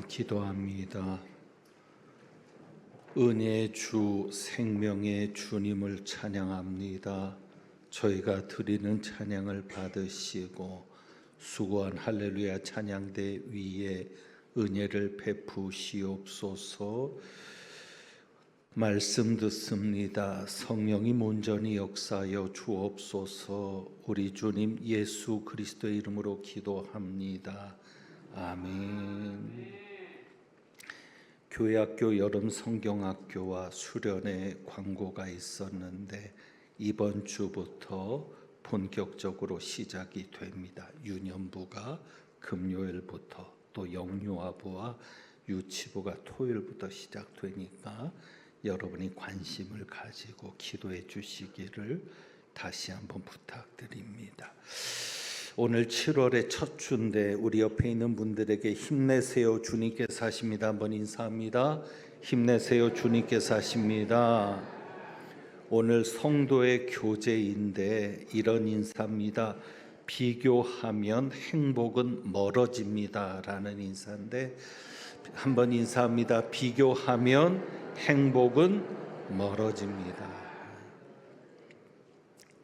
기도합니다. 은혜의 주 생명의 주님을 찬양합니다. 저희가 드리는 찬양을 받으시고 수고한 할렐루야 찬양대 위에 은혜를 베푸시옵소서. 말씀 듣습니다. 성령이 온전히 역사하여 주옵소서. 우리 주님 예수 그리스도의 이름으로 기도합니다. 아멘. 교회학교 여름 성경학교와 수련회 광고가 있었는데 이번 주부터 본격적으로 시작이 됩니다. 유년부가 금요일부터, 또 영유아부와 유치부가 토요일부터 시작되니까 여러분이 관심을 가지고 기도해 주시기를 다시 한번 부탁드립니다. 오늘 7월의 첫 주인데 우리 옆에 있는 분들에게 힘내세요, 주님께서 하십니다. 한번 인사합니다. 힘내세요, 주님께서 하십니다. 오늘 성도의 교제인데 이런 인사입니다. 비교하면 행복은 멀어집니다 라는 인사인데 한번 인사합니다. 비교하면 행복은 멀어집니다.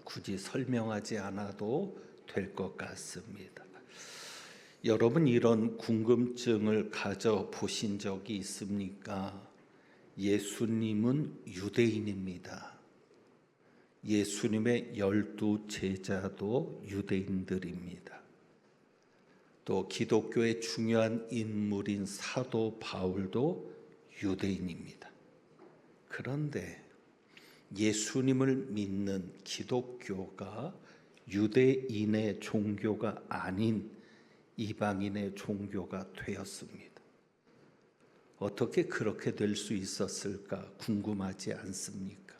굳이 설명하지 않아도 될 것 같습니다. 여러분 이런 궁금증을 가져보신 적이 있습니까? 예수님은 유대인입니다. 예수님의 12 제자도 유대인들입니다. 또 기독교의 중요한 인물인 사도 바울도 유대인입니다. 그런데 예수님을 믿는 기독교가 유대인의 종교가 아닌 이방인의 종교가 되었습니다. 어떻게 그렇게 될 수 있었을까 궁금하지 않습니까?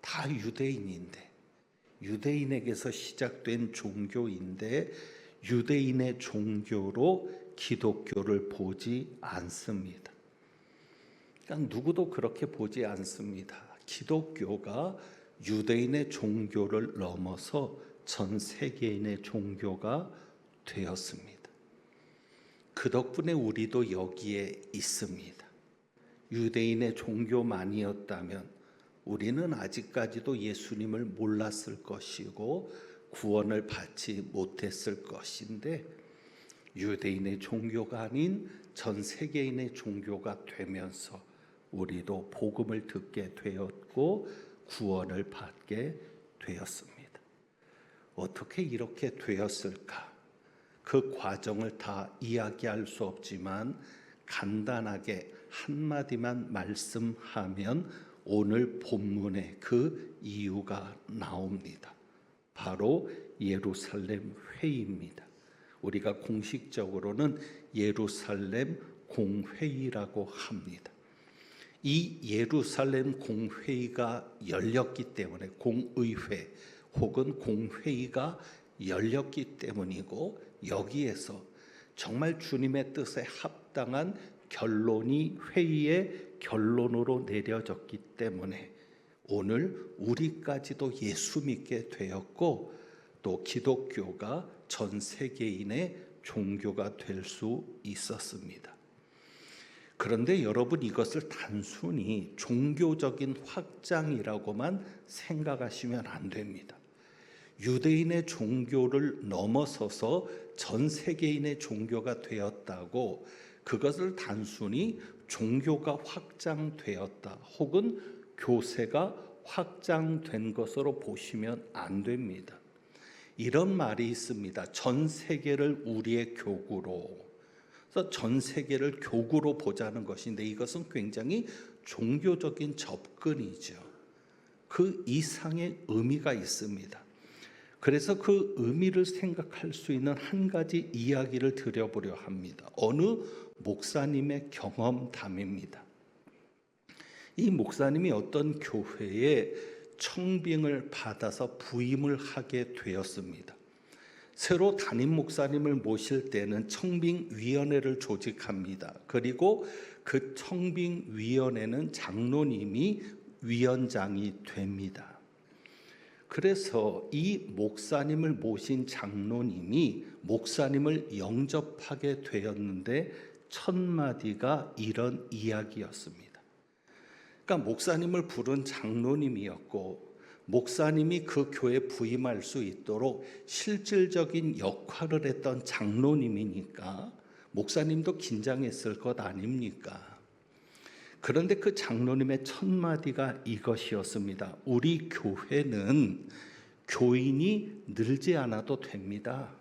다 유대인인데, 유대인에게서 시작된 종교인데 유대인의 종교로 기독교를 보지 않습니다. 그러니까 누구도 그렇게 보지 않습니다. 기독교가 유대인의 종교를 넘어서 전 세계인의 종교가 되었습니다. 그 덕분에 우리도 여기에 있습니다. 유대인의 종교만이었다면 우리는 아직까지도 예수님을 몰랐을 것이고 구원을 받지 못했을 것인데 유대인의 종교가 아닌 전 세계인의 종교가 되면서 우리도 복음을 듣게 되었고 구원을 받게 되었습니다. 어떻게 이렇게 되었을까? 그 과정을 다 이야기할 수 없지만 간단하게 한마디만 말씀하면 오늘 본문에 그 이유가 나옵니다. 바로 예루살렘 회의입니다. 우리가 공식적으로는 예루살렘 공회의라고 합니다. 이 예루살렘 공회의가 열렸기 때문에 공의회 혹은 공회의가 열렸기 때문이고 여기에서 정말 주님의 뜻에 합당한 결론이 회의의 결론으로 내려졌기 때문에 오늘 우리까지도 예수 믿게 되었고 또 기독교가 전 세계인의 종교가 될 수 있었습니다. 그런데 여러분 이것을 단순히 종교적인 확장이라고만 생각하시면 안 됩니다. 유대인의 종교를 넘어서서 전 세계인의 종교가 되었다고 그것을 단순히 종교가 확장되었다 혹은 교세가 확장된 것으로 보시면 안 됩니다. 이런 말이 있습니다. 전 세계를 우리의 교구로, 그래서 전 세계를 교구로 보자는 것인데 이것은 굉장히 종교적인 접근이죠. 그 이상의 의미가 있습니다. 그래서 그 의미를 생각할 수 있는 한 가지 이야기를 드려보려 합니다. 어느 목사님의 경험담입니다. 이 목사님이 어떤 교회에 청빙을 받아서 부임을 하게 되었습니다. 새로 담임 목사님을 모실 때는 청빙위원회를 조직합니다. 그리고 그 청빙위원회는 장로님이 위원장이 됩니다. 그래서 이 목사님을 모신 장로님이 목사님을 영접하게 되었는데 첫 마디가 이런 이야기였습니다. 그러니까 목사님을 부른 장로님이었고 목사님이 그 교회에 부임할 수 있도록 실질적인 역할을 했던 장로님이니까 목사님도 긴장했을 것 아닙니까? 그런데 그 장로님의 첫 마디가 이것이었습니다. 우리 교회는 교인이 늘지 않아도 됩니다.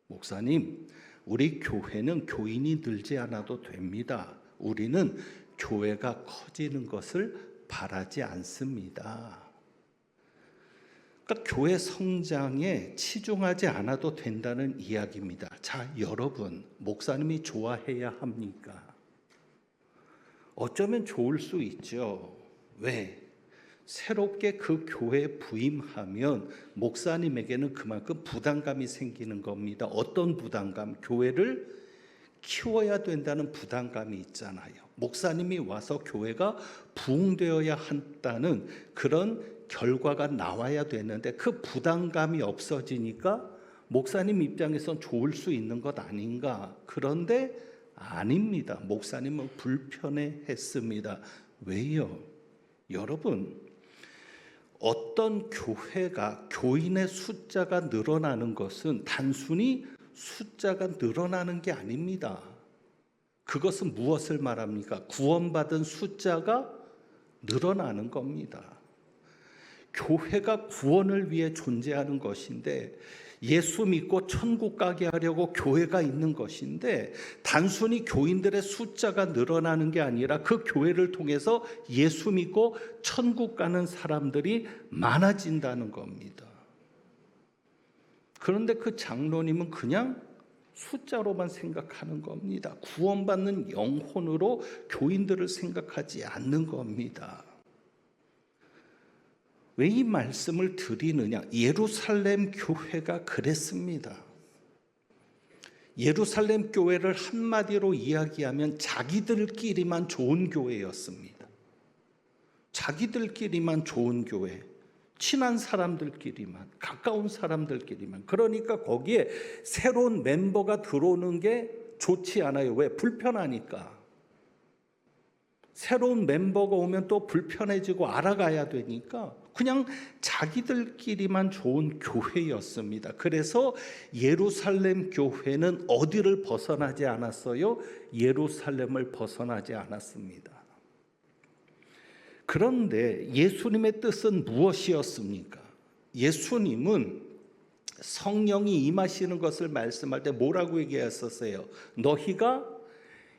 목사님, 우리 교회는 교인이 늘지 않아도 됩니다. 우리는 교회가 커지는 것을 바라지 않습니다. 그러니까 교회 성장에 치중하지 않아도 된다는 이야기입니다. 자, 여러분, 목사님이 좋아해야 합니까? 어쩌면 좋을 수 있죠. 왜? 새롭게 그 교회에 부임하면 목사님에게는 그만큼 부담감이 생기는 겁니다. 어떤 부담감? 교회를 키워야 된다는 부담감이 있잖아요. 목사님이 와서 교회가 부흥되어야 한다는 그런 결과가 나와야 되는데 그 부담감이 없어지니까 목사님 입장에선 좋을 수 있는 것 아닌가? 그런데 아닙니다. 목사님은 불편해했습니다. 왜요? 여러분, 어떤 교회가 교인의 숫자가 늘어나는 것은 단순히 숫자가 늘어나는 게 아닙니다. 그것은 무엇을 말합니까? 구원받은 숫자가 늘어나는 겁니다. 교회가 구원을 위해 존재하는 것인데 예수 믿고 천국 가게 하려고 교회가 있는 것인데 단순히 교인들의 숫자가 늘어나는 게 아니라 그 교회를 통해서 예수 믿고 천국 가는 사람들이 많아진다는 겁니다. 그런데 그 장로님은 그냥 숫자로만 생각하는 겁니다. 구원받는 영혼으로 교인들을 생각하지 않는 겁니다. 왜 이 말씀을 드리느냐? 예루살렘 교회가 그랬습니다. 예루살렘 교회를 한마디로 이야기하면 자기들끼리만 좋은 교회였습니다. 자기들끼리만 좋은 교회, 친한 사람들끼리만, 가까운 사람들끼리만. 그러니까 거기에 새로운 멤버가 들어오는 게 좋지 않아요. 왜? 불편하니까. 새로운 멤버가 오면 또 불편해지고 알아가야 되니까 그냥 자기들끼리만 좋은 교회였습니다. 그래서 예루살렘 교회는 어디를 벗어나지 않았어요? 예루살렘을 벗어나지 않았습니다. 그런데 예수님의 뜻은 무엇이었습니까? 예수님은 성령이 임하시는 것을 말씀할 때 뭐라고 얘기했었어요? 너희가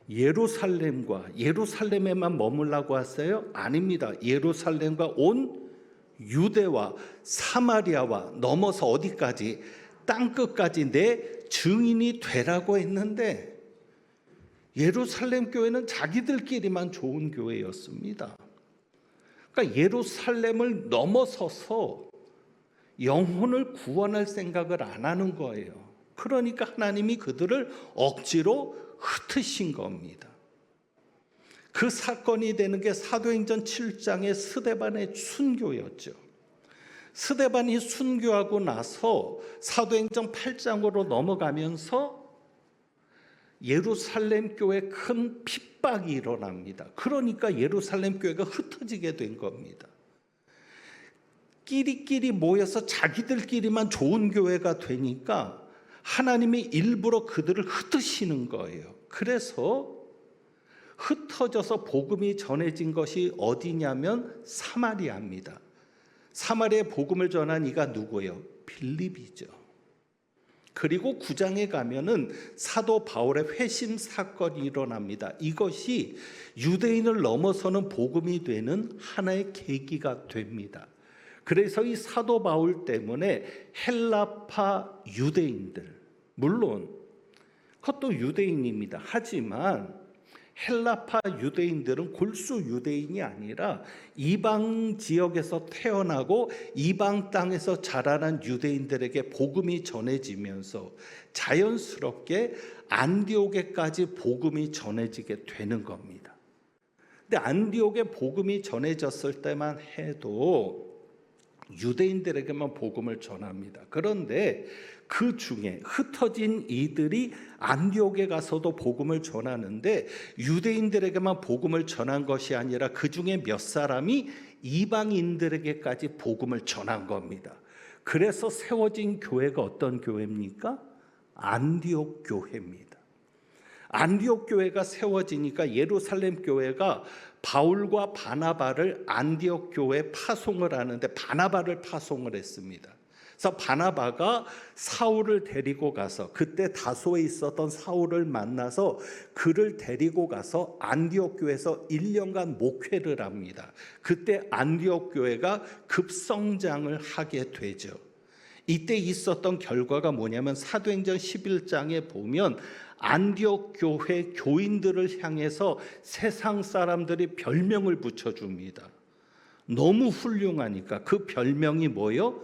예루살렘에만 머물라고 하세요? 아닙니다. 예루살렘과 온 유대와 사마리아와 넘어서 어디까지? 땅끝까지 내 증인이 되라고 했는데 예루살렘 교회는 자기들끼리만 좋은 교회였습니다. 그러니까 예루살렘을 넘어서서 영혼을 구원할 생각을 안 하는 거예요. 그러니까 하나님이 그들을 억지로 흩으신 겁니다. 그 사건이 되는 게 사도행전 7장의 스데반의 순교였죠. 스데반이 순교하고 나서 사도행전 8장으로 넘어가면서 예루살렘 교회에 큰 핍박이 일어납니다. 그러니까 예루살렘 교회가 흩어지게 된 겁니다. 끼리끼리 모여서 자기들끼리만 좋은 교회가 되니까 하나님이 일부러 그들을 흩으시는 거예요. 그래서 흩어져서 복음이 전해진 것이 어디냐면 사마리아입니다. 사마리아에 복음을 전한 이가 누구예요? 빌립이죠. 그리고 9장에 가면은 사도 바울의 회심 사건이 일어납니다. 이것이 유대인을 넘어서는 복음이 되는 하나의 계기가 됩니다. 그래서 이 사도 바울 때문에 헬라파 유대인들, 물론 그것도 유대인입니다. 하지만 헬라파 유대인들은 골수 유대인이 아니라 이방 지역에서 태어나고 이방 땅에서 자라난 유대인들에게 복음이 전해지면서 자연스럽게 안디옥에까지 복음이 전해지게 되는 겁니다. 근데 안디옥에 복음이 전해졌을 때만 해도 유대인들에게만 복음을 전합니다. 그런데 그 중에 흩어진 이들이 안디옥에 가서도 복음을 전하는데 유대인들에게만 복음을 전한 것이 아니라 그 중에 몇 사람이 이방인들에게까지 복음을 전한 겁니다. 그래서 세워진 교회가 어떤 교회입니까? 안디옥 교회입니다. 안디옥 교회가 세워지니까 예루살렘 교회가 바울과 바나바를 안디옥 교회에 파송을 하는데 바나바를 파송을 했습니다. 그래서 바나바가 사울을 데리고 가서 그때 다소에 있었던 사울을 만나서 그를 데리고 가서 안디옥 교회에서 1년간 목회를 합니다. 그때 안디옥 교회가 급성장을 하게 되죠. 이때 있었던 결과가 뭐냐면 사도행전 11장에 보면 안디옥 교회 교인들을 향해서 세상 사람들이 별명을 붙여줍니다. 너무 훌륭하니까 그 별명이 뭐예요?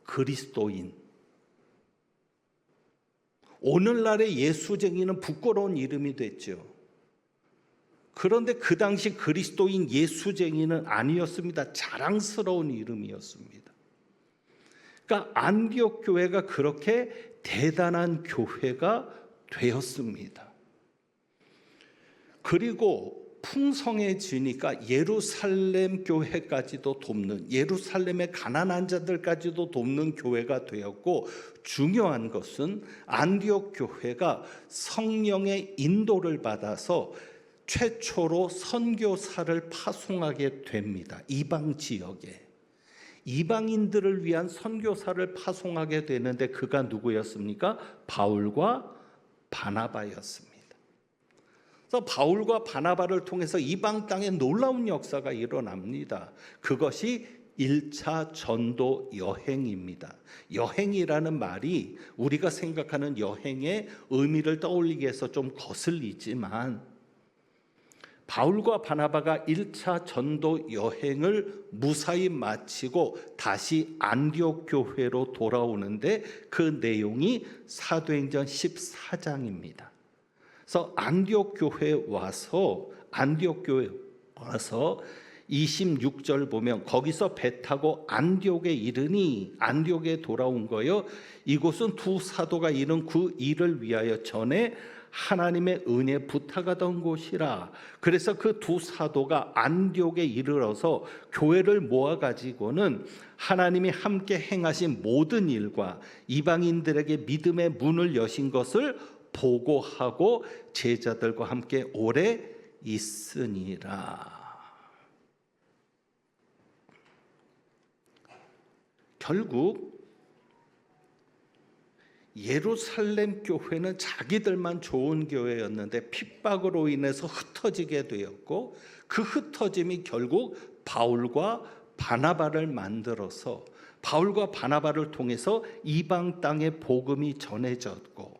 그리스도인. 오늘날의 예수쟁이는 부끄러운 이름이 됐죠. 그런데 그 당시 그리스도인 예수쟁이는 아니었습니다. 자랑스러운 이름이었습니다. 그러니까 안디옥 교회가 그렇게 대단한 교회가 되었습니다. 그리고 풍성해지니까 예루살렘 교회까지도 돕는, 예루살렘의 가난한 자들까지도 돕는 교회가 되었고, 중요한 것은 안디옥 교회가 성령의 인도를 받아서 최초로 선교사를 파송하게 됩니다. 이방 지역에 이방인들을 위한 선교사를 파송하게 되는데 그가 누구였습니까? 바울과 바나바였습니다. 그래서 바울과 바나바를 통해서 이방 땅에 놀라운 역사가 일어납니다. 그것이 1차 전도 여행입니다. 여행이라는 말이 우리가 생각하는 여행의 의미를 떠올리기 위해서 좀 거슬리지만 바울과 바나바가 1차 전도 여행을 무사히 마치고 다시 안디옥 교회로 돌아오는데 그 내용이 사도행전 14장입니다. 그래서 안디옥 교회에 와서 26절 보면 거기서 배 타고 안디옥에 이르니 안디옥에 돌아온 거요. 이곳은 두 사도가 이룬 그 일을 위하여 전에 하나님의 은혜 부탁하던 곳이라. 그래서 그 두 사도가 안디옥에 이르러서 교회를 모아 가지고는 하나님이 함께 행하신 모든 일과 이방인들에게 믿음의 문을 여신 것을 보고하고 제자들과 함께 오래 있으니라. 결국 예루살렘 교회는 자기들만 좋은 교회였는데 핍박으로 인해서 흩어지게 되었고 그 흩어짐이 결국 바울과 바나바를 만들어서 바울과 바나바를 통해서 이방 땅에 복음이 전해졌고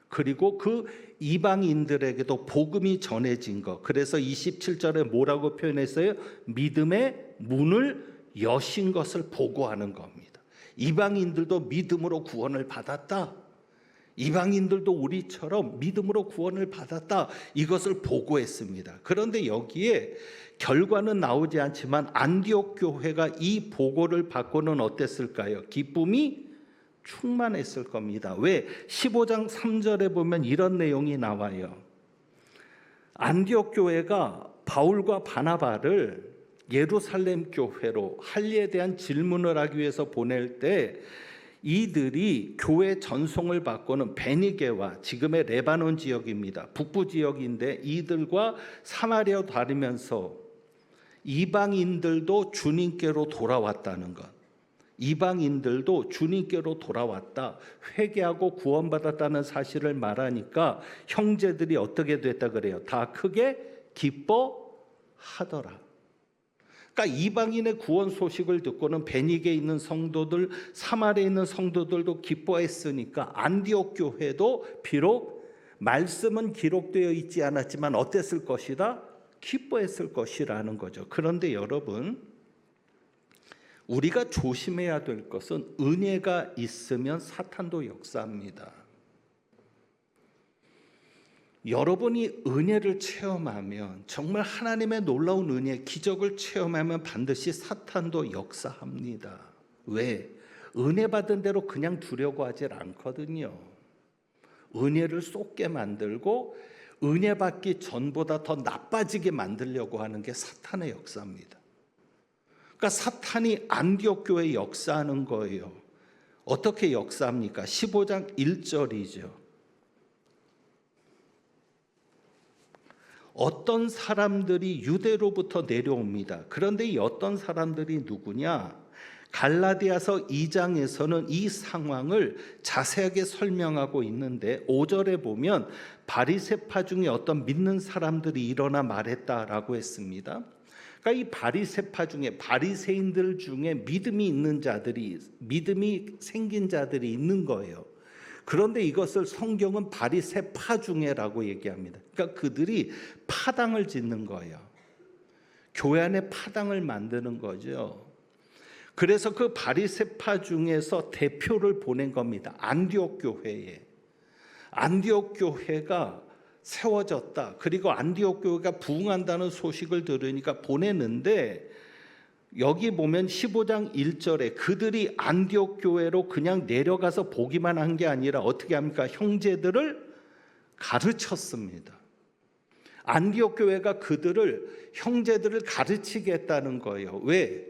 그리고 그 이방인들에게도 복음이 전해진 것. 그래서 27절에 뭐라고 표현했어요? 믿음의 문을 여신 것을 보고하는 겁니다. 이방인들도 믿음으로 구원을 받았다. 이방인들도 우리처럼 믿음으로 구원을 받았다. 이것을 보고했습니다. 그런데 여기에 결과는 나오지 않지만 안디옥 교회가 이 보고를 받고는 어땠을까요? 기쁨이 충만했을 겁니다. 왜? 15장 3절에 보면 이런 내용이 나와요. 안디옥 교회가 바울과 바나바를 예루살렘 교회로 할례에 대한 질문을 하기 위해서 보낼 때 이들이 교회 전송을 받고는 베니게와 지금의 레바논 지역입니다. 북부 지역인데 이들과 사마리아 다니면서 이방인들도 주님께로 돌아왔다는 것. 이방인들도 주님께로 돌아왔다. 회개하고 구원받았다는 사실을 말하니까 형제들이 어떻게 됐다 그래요? 다 크게 기뻐하더라. 그러니까 이방인의 구원 소식을 듣고는 베니게에 있는 성도들, 사마리아에 있는 성도들도 기뻐했으니까 안디옥 교회도 비록 말씀은 기록되어 있지 않았지만 어땠을 것이다? 기뻐했을 것이라는 거죠. 그런데 여러분, 우리가 조심해야 될 것은 은혜가 있으면 사탄도 역사합니다. 여러분이 은혜를 체험하면 정말 하나님의 놀라운 은혜, 기적을 체험하면 반드시 사탄도 역사합니다. 왜? 은혜 받은 대로 그냥 두려고 하질 않거든요. 은혜를 쏟게 만들고 은혜 받기 전보다 더 나빠지게 만들려고 하는 게 사탄의 역사입니다. 그러니까 사탄이 안디옥 교회에 역사하는 거예요. 어떻게 역사합니까? 15장 1절이죠. 어떤 사람들이 유대로부터 내려옵니다. 그런데 이 어떤 사람들이 누구냐? 갈라디아서 2장에서는 이 상황을 자세하게 설명하고 있는데 5절에 보면 바리새파 중에 어떤 믿는 사람들이 일어나 말했다라고 했습니다. 그러니까 이 바리새파 중에 바리새인들 중에 믿음이 있는 자들이 믿음이 생긴 자들이 있는 거예요. 그런데 이것을 성경은 바리새파 중에라고 얘기합니다. 그러니까 그들이 파당을 짓는 거예요. 교회 안에 파당을 만드는 거죠. 그래서 그 바리새파 중에서 대표를 보낸 겁니다. 안디옥 교회에. 안디옥 교회가 세워졌다. 그리고 안디옥 교회가 부흥한다는 소식을 들으니까 보내는데 여기 보면 15장 1절에 그들이 안디옥 교회로 그냥 내려가서 보기만 한 게 아니라 어떻게 합니까? 형제들을 가르쳤습니다. 안디옥 교회가 형제들을 가르치겠다는 거예요. 왜?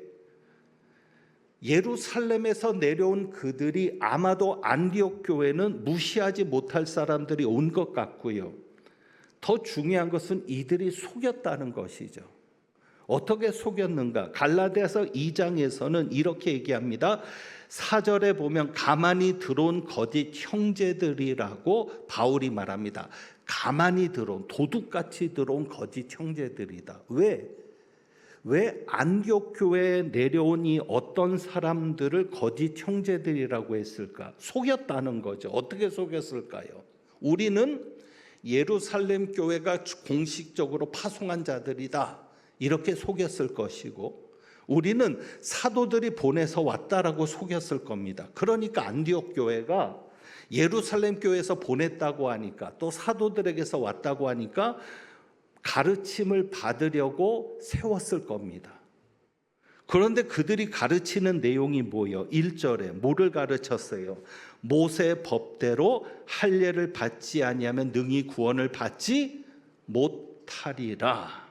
예루살렘에서 내려온 그들이 아마도 안디옥 교회는 무시하지 못할 사람들이 온 것 같고요. 더 중요한 것은 이들이 속였다는 것이죠. 어떻게 속였는가? 갈라디아서 2장에서는 이렇게 얘기합니다. 4절에 보면 가만히 들어온 거짓 형제들이라고 바울이 말합니다. 가만히 들어온, 도둑같이 들어온 거짓 형제들이다. 왜 안디옥 교회에 내려온 이 어떤 사람들을 거짓 형제들이라고 했을까? 속였다는 거죠. 어떻게 속였을까요? 우리는 예루살렘 교회가 공식적으로 파송한 자들이다. 이렇게 속였을 것이고 우리는 사도들이 보내서 왔다라고 속였을 겁니다. 그러니까 안디옥 교회가 예루살렘 교회에서 보냈다고 하니까 또 사도들에게서 왔다고 하니까 가르침을 받으려고 세웠을 겁니다. 그런데 그들이 가르치는 내용이 뭐예요? 1절에 뭐를 가르쳤어요? 모세 법대로 할례를 받지 아니하면 능히 구원을 받지 못하리라.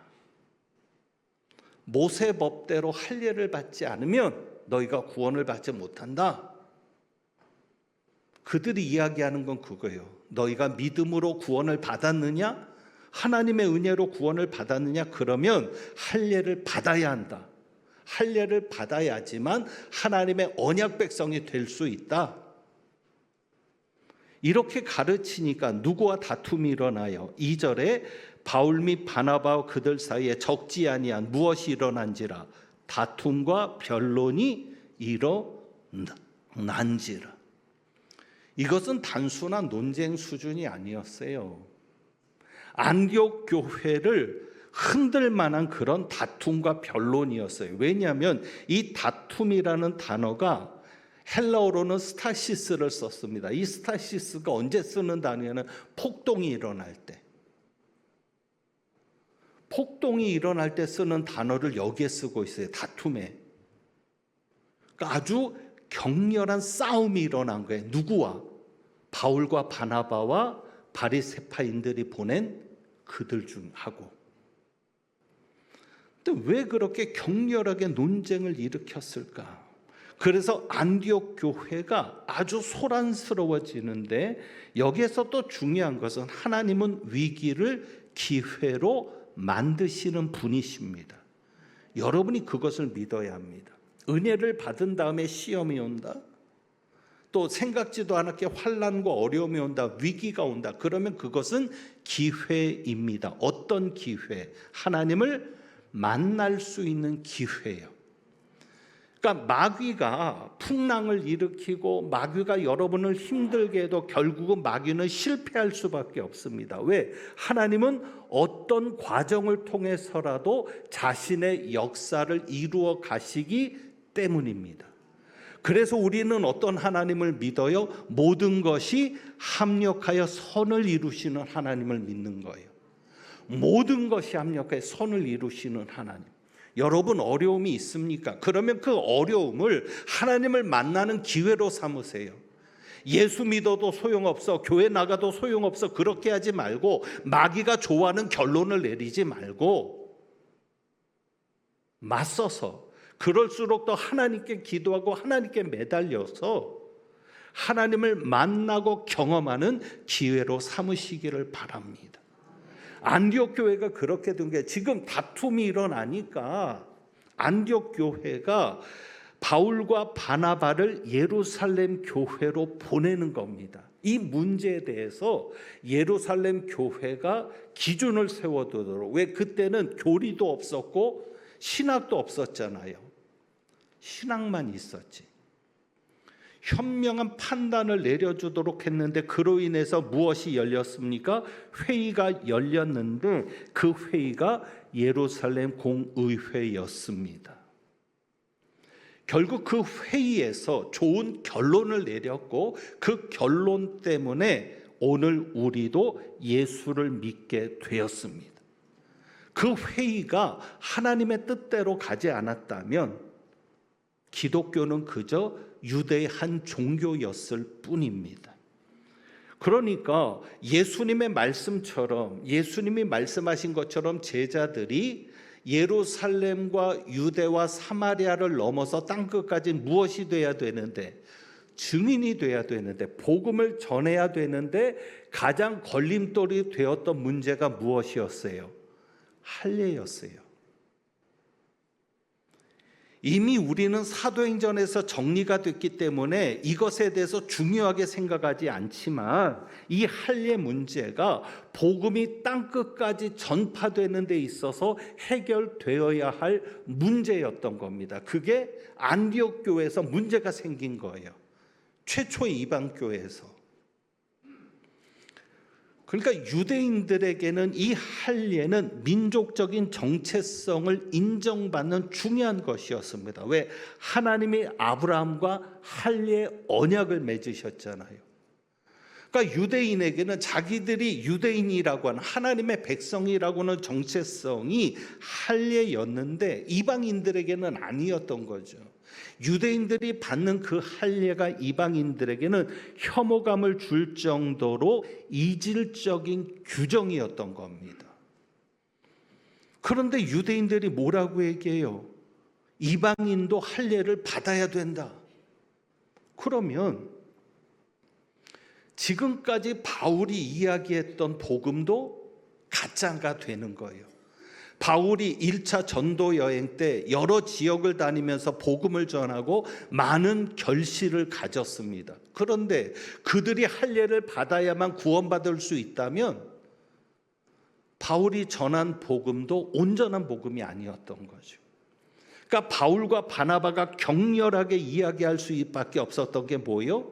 모세 법대로 할례를 받지 않으면 너희가 구원을 받지 못한다. 그들이 이야기하는 건 그거예요. 너희가 믿음으로 구원을 받았느냐? 하나님의 은혜로 구원을 받았느냐? 그러면 할례를 받아야 한다. 할례를 받아야지만 하나님의 언약 백성이 될 수 있다. 이렇게 가르치니까 누구와 다툼이 일어나요? 2절에 바울 및 바나바와 그들 사이에 적지 아니한 무엇이 일어난지라 다툼과 변론이 일어난지라. 이것은 단순한 논쟁 수준이 아니었어요. 안디옥 교회를 흔들 만한 그런 다툼과 변론이었어요. 왜냐하면 이 다툼이라는 단어가 헬라어로는 스타시스를 썼습니다. 이 스타시스가 언제 쓰는 단어냐면 폭동이 일어날 때. 폭동이 일어날 때 쓰는 단어를 여기에 쓰고 있어요. 다툼에. 그러니까 아주 격렬한 싸움이 일어난 거예요. 누구와? 바울과 바나바와 바리새파인들이 보낸 그들 중하고. 근데 왜 그렇게 격렬하게 논쟁을 일으켰을까? 그래서 안디옥 교회가 아주 소란스러워지는데 여기에서 또 중요한 것은 하나님은 위기를 기회로 만드시는 분이십니다. 여러분이 그것을 믿어야 합니다. 은혜를 받은 다음에 시험이 온다. 또 생각지도 않았게 환난과 어려움이 온다. 위기가 온다. 그러면 그것은 기회입니다. 어떤 기회? 하나님을 만날 수 있는 기회예요. 그러니까 마귀가 풍랑을 일으키고 마귀가 여러분을 힘들게 해도 결국은 마귀는 실패할 수밖에 없습니다. 왜? 하나님은 어떤 과정을 통해서라도 자신의 역사를 이루어 가시기 때문입니다. 그래서 우리는 어떤 하나님을 믿어요? 모든 것이 합력하여 선을 이루시는 하나님을 믿는 거예요. 모든 것이 합력하여 선을 이루시는 하나님. 여러분 어려움이 있습니까? 그러면 그 어려움을 하나님을 만나는 기회로 삼으세요. 예수 믿어도 소용없어, 교회 나가도 소용없어, 그렇게 하지 말고 마귀가 좋아하는 결론을 내리지 말고 맞서서, 그럴수록 더 하나님께 기도하고 하나님께 매달려서 하나님을 만나고 경험하는 기회로 삼으시기를 바랍니다. 안디옥 교회가 그렇게 된 게, 지금 다툼이 일어나니까 안디옥 교회가 바울과 바나바를 예루살렘 교회로 보내는 겁니다. 이 문제에 대해서 예루살렘 교회가 기준을 세워두도록. 왜? 그때는 교리도 없었고 신학도 없었잖아요. 신학만 있었지. 현명한 판단을 내려주도록 했는데, 그로 인해서 무엇이 열렸습니까? 회의가 열렸는데 그 회의가 예루살렘 공의회였습니다. 결국 그 회의에서 좋은 결론을 내렸고, 그 결론 때문에 오늘 우리도 예수를 믿게 되었습니다. 그 회의가 하나님의 뜻대로 가지 않았다면 기독교는 그저 유대의 한 종교였을 뿐입니다. 그러니까 예수님의 말씀처럼, 예수님이 말씀하신 것처럼 제자들이 예루살렘과 유대와 사마리아를 넘어서 땅끝까지 무엇이 돼야 되는데? 증인이 돼야 되는데, 복음을 전해야 되는데, 가장 걸림돌이 되었던 문제가 무엇이었어요? 할례였어요. 이미 우리는 사도행전에서 정리가 됐기 때문에 이것에 대해서 중요하게 생각하지 않지만, 이 할례 문제가 복음이 땅끝까지 전파되는 데 있어서 해결되어야 할 문제였던 겁니다. 그게 안디옥 교회에서 문제가 생긴 거예요. 최초의 이방 교회에서. 그러니까 유대인들에게는 이 할례는 민족적인 정체성을 인정받는 중요한 것이었습니다. 왜? 하나님이 아브라함과 할례 언약을 맺으셨잖아요. 그러니까 유대인에게는 자기들이 유대인이라고 하는, 하나님의 백성이라고 하는 정체성이 할례였는데 이방인들에게는 아니었던 거죠. 유대인들이 받는 그 할례가 이방인들에게는 혐오감을 줄 정도로 이질적인 규정이었던 겁니다. 그런데 유대인들이 뭐라고 얘기해요? 이방인도 할례를 받아야 된다. 그러면 지금까지 바울이 이야기했던 복음도 가짜가 되는 거예요. 바울이 1차 전도 여행 때 여러 지역을 다니면서 복음을 전하고 많은 결실을 가졌습니다. 그런데 그들이 할례를 받아야만 구원받을 수 있다면 바울이 전한 복음도 온전한 복음이 아니었던 거죠. 그러니까 바울과 바나바가 격렬하게 이야기할 수밖에 없었던 게 뭐예요?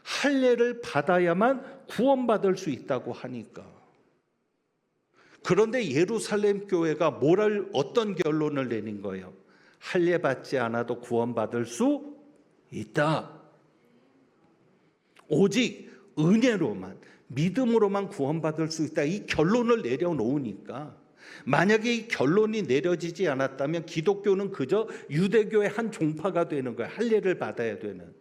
할례를 받아야만 구원받을 수 있다고 하니까. 그런데 예루살렘 교회가 어떤 결론을 내린 거예요? 할례 받지 않아도 구원받을 수 있다. 오직 은혜로만, 믿음으로만 구원받을 수 있다. 이 결론을 내려놓으니까, 만약에 이 결론이 내려지지 않았다면 기독교는 그저 유대교의 한 종파가 되는 거예요. 할례를 받아야 되는.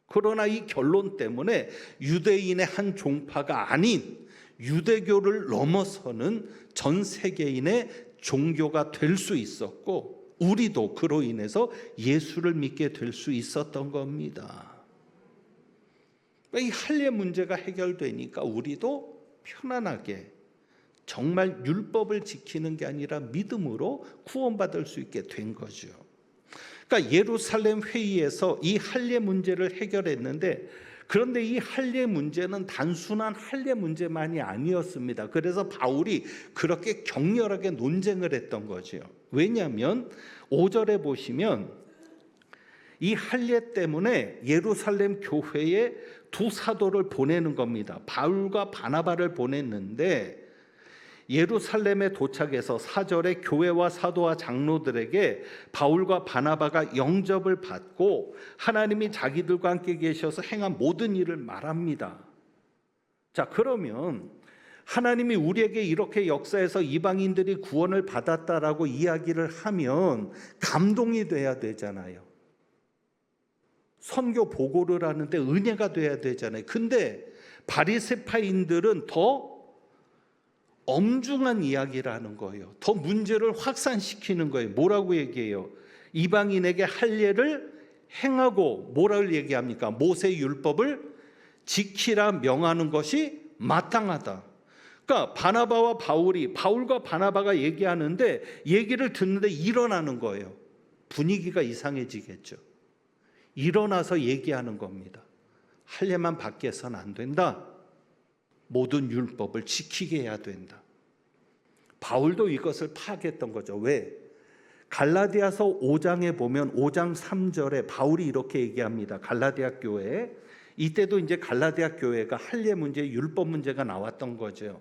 그러나 이 결론 때문에 유대인의 한 종파가 아닌 유대교를 넘어서는 전 세계인의 종교가 될 수 있었고, 우리도 그로 인해서 예수를 믿게 될 수 있었던 겁니다. 이 할례 문제가 해결되니까 우리도 편안하게 정말 율법을 지키는 게 아니라 믿음으로 구원받을 수 있게 된 거죠. 그러니까 예루살렘 회의에서 이 할례 문제를 해결했는데, 그런데 이 할례 문제는 단순한 할례 문제만이 아니었습니다. 그래서 바울이 그렇게 격렬하게 논쟁을 했던 거죠. 왜냐하면 5절에 보시면 이 할례 때문에 예루살렘 교회에 두 사도를 보내는 겁니다. 바울과 바나바를 보냈는데, 예루살렘에 도착해서 4절에 교회와 사도와 장로들에게 바울과 바나바가 영접을 받고 하나님이 자기들과 함께 계셔서 행한 모든 일을 말합니다. 자, 그러면 하나님이 우리에게 이렇게 역사해서 이방인들이 구원을 받았다라고 이야기를 하면 감동이 돼야 되잖아요. 선교 보고를 하는데 은혜가 돼야 되잖아요. 근데 바리새파인들은 더 엄중한 이야기를 하는 거예요. 더 문제를 확산시키는 거예요. 뭐라고 얘기해요? 이방인에게 할례를 행하고 뭐라고 얘기합니까? 모세 율법을 지키라 명하는 것이 마땅하다. 그러니까 바울과 바나바가 얘기하는데 얘기를 듣는데 일어나는 거예요. 분위기가 이상해지겠죠. 일어나서 얘기하는 겁니다. 할례만 받게서는 안 된다. 모든 율법을 지키게 해야 된다. 바울도 이것을 파악했던 거죠. 왜? 갈라디아서 5장에 보면 5장 3절에 바울이 이렇게 얘기합니다. 갈라디아 교회. 이때도 이제 갈라디아 교회가 할례 문제, 율법 문제가 나왔던 거죠.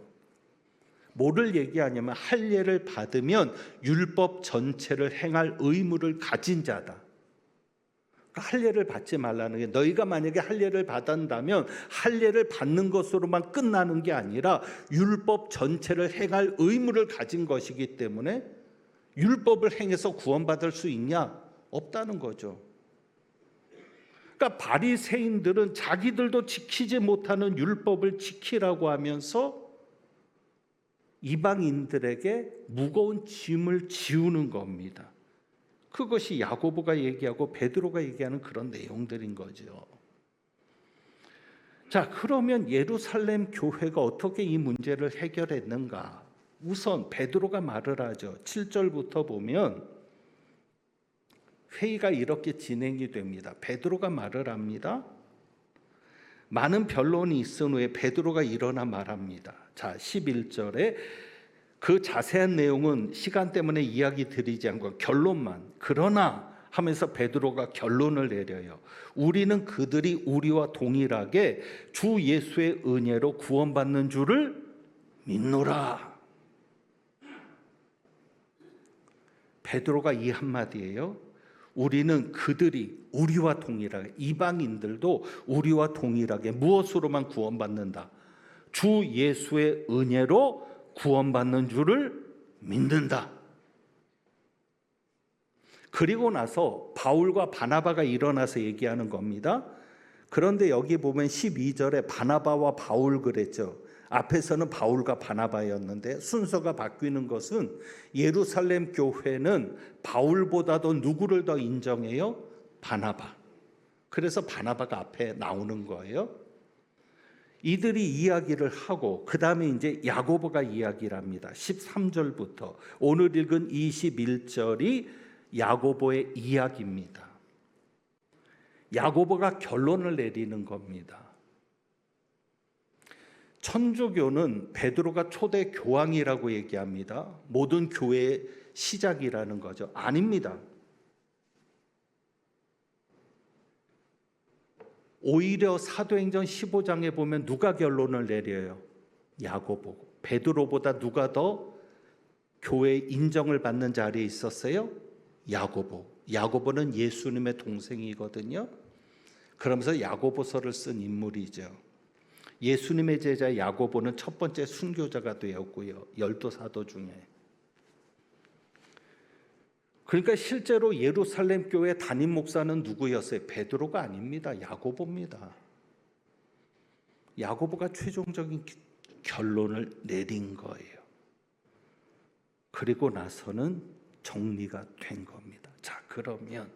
뭐를 얘기하냐면 할례를 받으면 율법 전체를 행할 의무를 가진 자다. 할례를 받지 말라는 게, 너희가 만약에 할례를 받았다면 할례를 받는 것으로만 끝나는 게 아니라 율법 전체를 행할 의무를 가진 것이기 때문에 율법을 행해서 구원받을 수 있냐? 없다는 거죠. 그러니까 바리새인들은 자기들도 지키지 못하는 율법을 지키라고 하면서 이방인들에게 무거운 짐을 지우는 겁니다. 그것이 야고보가 얘기하고 베드로가 얘기하는 그런 내용들인 거죠. 자, 그러면 예루살렘 교회가 어떻게 이 문제를 해결했는가? 우선 베드로가 말을 하죠. 7절부터 보면 회의가 이렇게 진행이 됩니다. 베드로가 말을 합니다. 많은 변론이 있은 후에 베드로가 일어나 말합니다. 자, 11절에 그 자세한 내용은 시간 때문에 이야기 드리지 않고 결론만, 그러나 하면서 베드로가 결론을 내려요. 우리는 그들이 우리와 동일하게 주 예수의 은혜로 구원받는 줄을 믿노라. 베드로가 이 한마디예요. 우리는 그들이 우리와 동일하게, 이방인들도 우리와 동일하게 무엇으로만 구원받는다? 주 예수의 은혜로 구원받는 줄을 믿는다. 그리고 나서 바울과 바나바가 일어나서 얘기하는 겁니다. 그런데 여기 보면 12절에 바나바와 바울 그랬죠. 앞에서는 바울과 바나바였는데 순서가 바뀌는 것은 예루살렘 교회는 바울보다도 누구를 더 인정해요? 바나바. 그래서 바나바가 앞에 나오는 거예요. 이들이 이야기를 하고 그 다음에 이제 야고보가 이야기를 합니다. 13절부터 오늘 읽은 21절이 야고보의 이야기입니다. 야고보가 결론을 내리는 겁니다. 천주교는 베드로가 초대 교황이라고 얘기합니다. 모든 교회의 시작이라는 거죠. 아닙니다. 오히려 사도행전 15장에 보면 누가 결론을 내려요? 야고보. 베드로보다 누가 더 교회 인정을 받는 자리에 있었어요? 야고보. 야고보는 예수님의 동생이거든요. 그러면서 야고보서를 쓴 인물이죠. 예수님의 제자 야고보는 첫 번째 순교자가 되었고요. 12사도 중에. 그러니까 실제로 예루살렘 교회 담임 목사는 누구였어요? 베드로가 아닙니다. 야고보입니다. 야고보가 최종적인 결론을 내린 거예요. 그리고 나서는 정리가 된 겁니다. 자, 그러면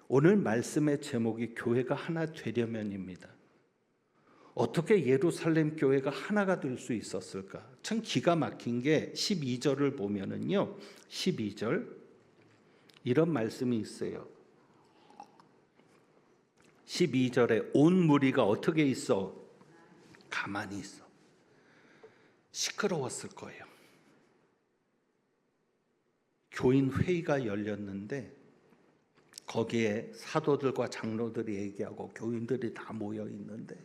오늘 말씀의 제목이 교회가 하나 되려면입니다. 어떻게 예루살렘 교회가 하나가 될 수 있었을까? 참 기가 막힌 게 12절을 보면은요. 12절 이런 말씀이 있어요. 12절에 온 무리가 어떻게 있어? 가만히 있어. 시끄러웠을 거예요. 교인 회의가 열렸는데 거기에 사도들과 장로들이 얘기하고 교인들이 다 모여 있는데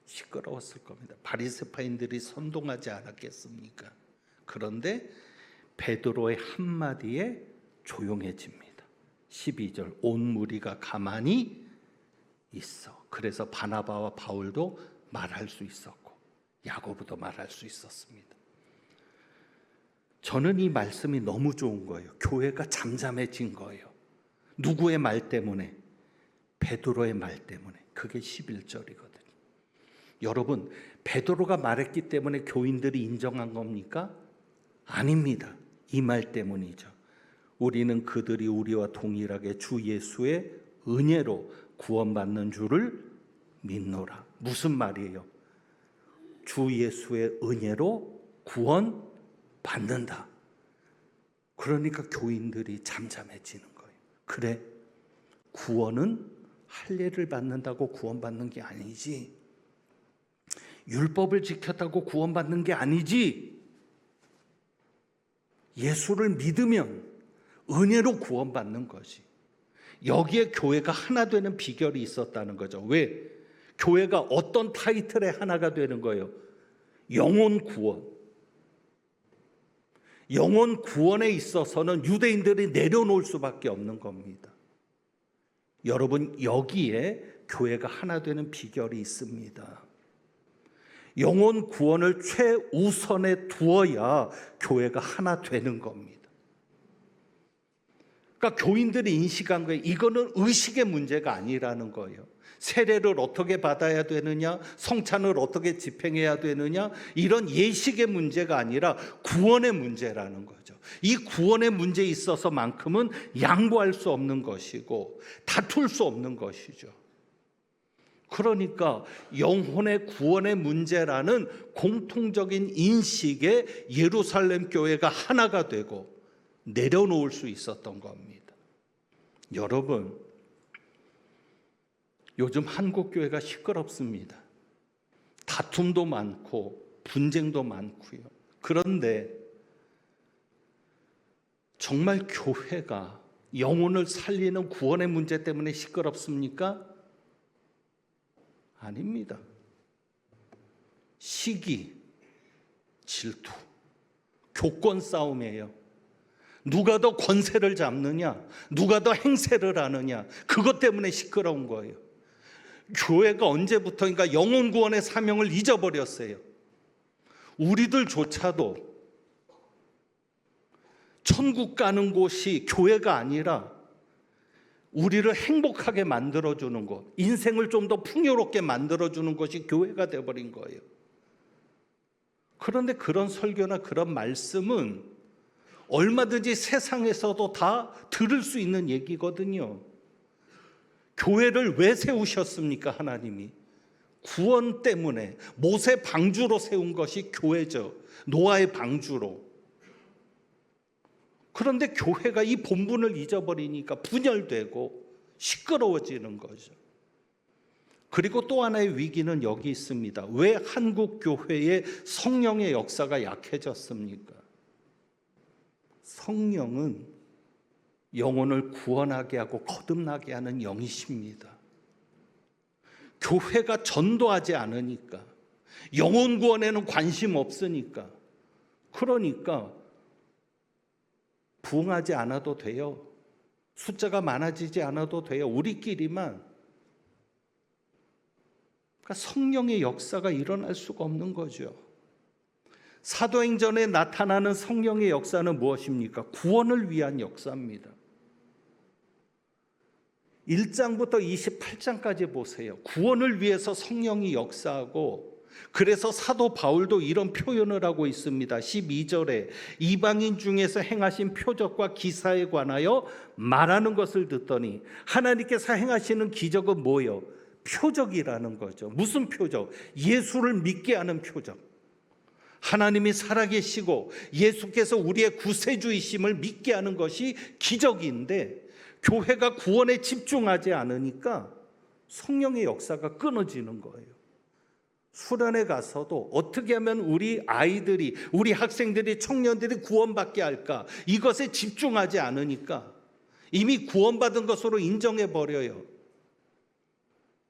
시끄러웠을 겁니다. 바리새파인들이 선동하지 않았겠습니까? 그런데 베드로의 한마디에 조용해집니다. 12절 온 무리가 가만히 있어. 그래서 바나바와 바울도 말할 수 있었고 야고보도 말할 수 있었습니다. 저는 이 말씀이 너무 좋은 거예요. 교회가 잠잠해진 거예요. 누구의 말 때문에? 베드로의 말 때문에. 그게 11절이거든요. 여러분, 베드로가 말했기 때문에 교인들이 인정한 겁니까? 아닙니다. 이 말 때문이죠. 우리는 그들이 우리와 동일하게 주 예수의 은혜로 구원받는 줄을 믿노라. 무슨 말이에요? 주 예수의 은혜로 구원받는다. 그러니까 교인들이 잠잠해지는 거예요. 그래, 구원은 할례를 받는다고 구원받는 게 아니지. 율법을 지켰다고 구원받는 게 아니지. 예수를 믿으면 은혜로 구원받는 거지. 여기에 교회가 하나 되는 비결이 있었다는 거죠. 왜? 교회가 어떤 타이틀에 하나가 되는 거예요? 영혼 구원. 영혼 구원에 있어서는 유대인들이 내려놓을 수밖에 없는 겁니다. 여러분, 여기에 교회가 하나 되는 비결이 있습니다. 영혼 구원을 최우선에 두어야 교회가 하나 되는 겁니다. 그러니까 교인들이 인식한 거예요. 이거는 의식의 문제가 아니라는 거예요. 세례를 어떻게 받아야 되느냐, 성찬을 어떻게 집행해야 되느냐, 이런 예식의 문제가 아니라 구원의 문제라는 거죠. 이 구원의 문제에 있어서만큼은 양보할 수 없는 것이고 다툴 수 없는 것이죠. 그러니까 영혼의 구원의 문제라는 공통적인 인식에 예루살렘 교회가 하나가 되고 내려놓을 수 있었던 겁니다. 여러분, 요즘 한국 교회가 시끄럽습니다. 다툼도 많고 분쟁도 많고요. 그런데 정말 교회가 영혼을 살리는 구원의 문제 때문에 시끄럽습니까? 아닙니다. 시기, 질투, 교권 싸움이에요. 누가 더 권세를 잡느냐, 누가 더 행세를 하느냐, 그것 때문에 시끄러운 거예요. 교회가 언제부터인가 영혼 구원의 사명을 잊어버렸어요. 우리들조차도 천국 가는 곳이 교회가 아니라 우리를 행복하게 만들어주는 것, 인생을 좀 더 풍요롭게 만들어주는 것이 교회가 되어버린 거예요. 그런데 그런 설교나 그런 말씀은 얼마든지 세상에서도 다 들을 수 있는 얘기거든요. 교회를 왜 세우셨습니까? 하나님이 구원 때문에 모세 방주로 세운 것이 교회죠. 노아의 방주로. 그런데 교회가 이 본분을 잊어버리니까 분열되고 시끄러워지는 거죠. 그리고 또 하나의 위기는 여기 있습니다. 왜 한국 교회의 성령의 역사가 약해졌습니까? 성령은 영혼을 구원하게 하고 거듭나게 하는 영이십니다. 교회가 전도하지 않으니까, 영혼 구원에는 관심 없으니까, 그러니까 부흥하지 않아도 돼요. 숫자가 많아지지 않아도 돼요. 우리끼리만. 그러니까 성령의 역사가 일어날 수가 없는 거죠. 사도행전에 나타나는 성령의 역사는 무엇입니까? 구원을 위한 역사입니다. 1장부터 28장까지 보세요. 구원을 위해서 성령이 역사하고, 그래서 사도 바울도 이런 표현을 하고 있습니다. 12절에 이방인 중에서 행하신 표적과 기사에 관하여 말하는 것을 듣더니, 하나님께서 행하시는 기적은 뭐예요? 표적이라는 거죠. 무슨 표적? 예수를 믿게 하는 표적. 하나님이 살아계시고 예수께서 우리의 구세주이심을 믿게 하는 것이 기적인데, 교회가 구원에 집중하지 않으니까 성령의 역사가 끊어지는 거예요. 수련회 가서도 어떻게 하면 우리 아이들이, 우리 학생들이, 청년들이 구원받게 할까, 이것에 집중하지 않으니까 이미 구원받은 것으로 인정해버려요.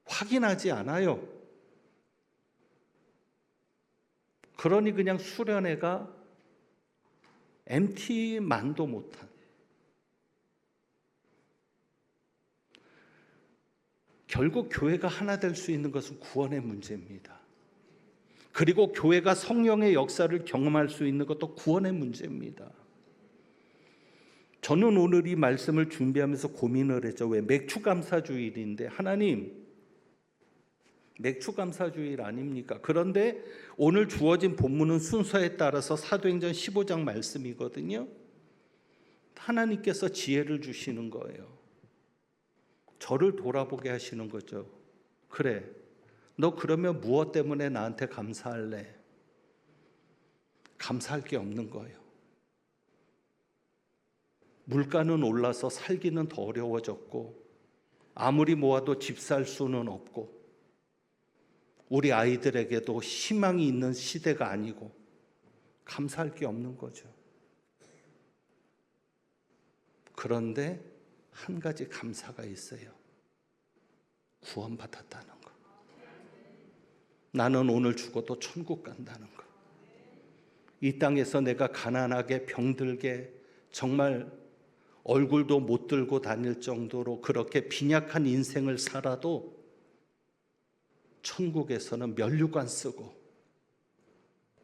확인하지 않아요. 그러니 그냥 수련회가 MT만도 못한, 결국 교회가 하나 될 수 있는 것은 구원의 문제입니다. 그리고 교회가 성령의 역사를 경험할 수 있는 것도 구원의 문제입니다. 저는 오늘 이 말씀을 준비하면서 고민을 했죠. 왜? 맥추감사주일인데 하나님, 맥추감사주일 아닙니까? 그런데 오늘 주어진 본문은 순서에 따라서 사도행전 15장 말씀이거든요. 하나님께서 지혜를 주시는 거예요. 저를 돌아보게 하시는 거죠. 그래, 너 그러면 무엇 때문에 나한테 감사할래? 감사할 게 없는 거예요. 물가는 올라서 살기는 더 어려워졌고 아무리 모아도 집 살 수는 없고 우리 아이들에게도 희망이 있는 시대가 아니고 감사할 게 없는 거죠. 그런데 한 가지 감사가 있어요. 구원받았다는 거. 나는 오늘 죽어도 천국 간다는 거. 이 땅에서 내가 가난하게 병들게 정말 얼굴도 못 들고 다닐 정도로 그렇게 빈약한 인생을 살아도 천국에서는 면류관 쓰고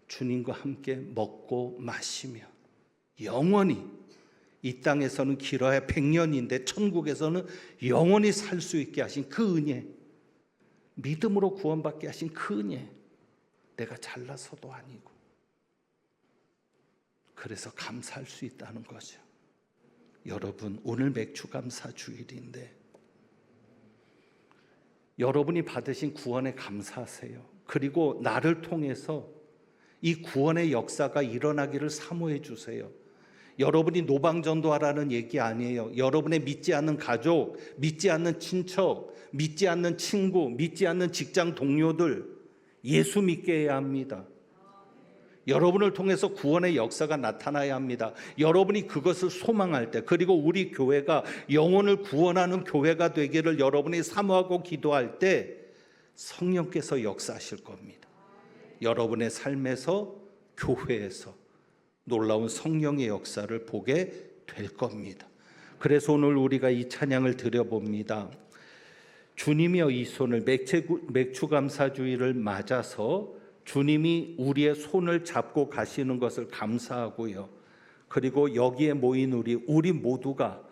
주님과 함께 먹고 마시며 영원히, 이 땅에서는 길어야 100년인데 천국에서는 영원히 살 수 있게 하신 그 은혜, 믿음으로 구원받게 하신 그 은혜, 내가 잘나서도 아니고 그래서 감사할 수 있다는 거죠. 여러분, 오늘 맥추감사 주일인데 여러분이 받으신 구원에 감사하세요. 그리고 나를 통해서 이 구원의 역사가 일어나기를 사모해 주세요. 여러분이 노방전도하라는 얘기 아니에요. 여러분의 믿지 않는 가족, 믿지 않는 친척, 믿지 않는 친구, 믿지 않는 직장 동료들 예수 믿게 해야 합니다. 여러분을 통해서 구원의 역사가 나타나야 합니다. 여러분이 그것을 소망할 때, 그리고 우리 교회가 영혼을 구원하는 교회가 되기를 여러분이 사모하고 기도할 때 성령께서 역사하실 겁니다. 여러분의 삶에서, 교회에서 놀라운 성령의 역사를 보게 될 겁니다. 그래서 오늘 우리가 이 찬양을 드려봅니다. 주님이여, 이 손을, 맥추감사주의를 맞아서 주님이 우리의 손을 잡고 가시는 것을 감사하고요. 그리고 여기에 모인 우리 모두가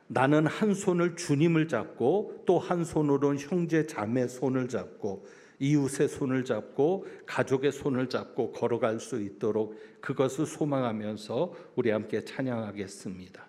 나는 한 손을 주님을 잡고 또 한 손으로는 형제 자매 손을 잡고 이웃의 손을 잡고 가족의 손을 잡고 걸어갈 수 있도록 그것을 소망하면서 우리 함께 찬양하겠습니다.